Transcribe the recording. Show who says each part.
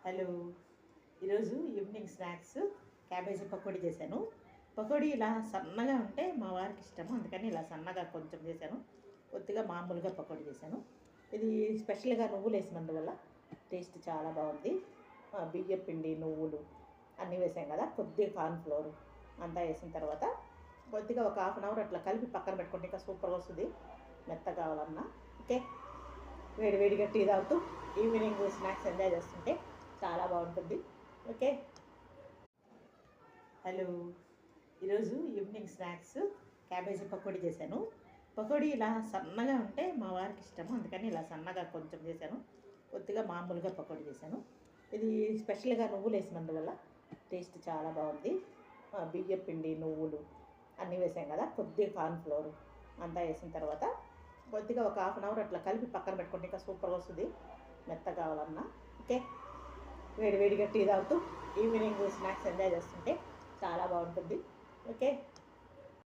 Speaker 1: Hello. ఈరోజు evening snacks cabbage pakodi చేశాను. పకోడీ ఇలా సన్నగా ఉంటే మా వారికి ఇష్టము, అందుకని ఇలా సన్నగా కొంచెం చేశాను. కొద్దిగా మామూలుగా పకోడీ చేశాను. ఇది స్పెషల్గా నువ్వులు వేసినందువల్ల టేస్ట్ చాలా బాగుంది. బియ్యం పిండి, నువ్వులు అన్నీ వేసాం కదా, కొద్దిగా కార్న్ఫ్లోర్ అంతా వేసిన తర్వాత కొద్దిగా ఒక హాఫ్ అన్ అవర్ అట్లా కలిపి పక్కన పెట్టుకుంటే ఇంకా సూపర్గా వస్తుంది. మెత్తగా కావాలన్నా ఓకే. వేడి వేడిగా టీ తాగుతూ ఈవినింగ్ స్నాక్స్ ఎంజాయ్ చేస్తుంటే చాలా బాగుంటుంది. ఓకే. హలో. ఈరోజు ఈవినింగ్ స్నాక్స్ క్యాబేజీ పకోడీ చేశాను. పకోడీ ఇలా సన్నగా ఉంటే మా వారికి ఇష్టము, అందుకని ఇలా సన్నగా కొంచెం చేశాను. కొద్దిగా మామూలుగా పకోడీ చేశాను. ఇది స్పెషల్గా నువ్వులు వేసినందువల్ల టేస్ట్ చాలా బాగుంది. బియ్యం పిండి, నువ్వులు అన్నీ వేసాం కదా, కొద్దిగా కార్న్ఫ్లోర్ అంతా వేసిన తర్వాత కొద్దిగా ఒక హాఫ్ అన్ అవర్ అట్లా కలిపి పక్కన పెట్టుకుంటే ఇంకా సూపర్గా వస్తుంది. మెత్తగా కావాలన్నా ఓకే. వేడి వేడిగా టీ తాగుతూ ఈవినింగ్ స్నాక్స్ ఎంజాయ్ చేస్తుంటే చాలా బాగుంటుంది. ఓకే.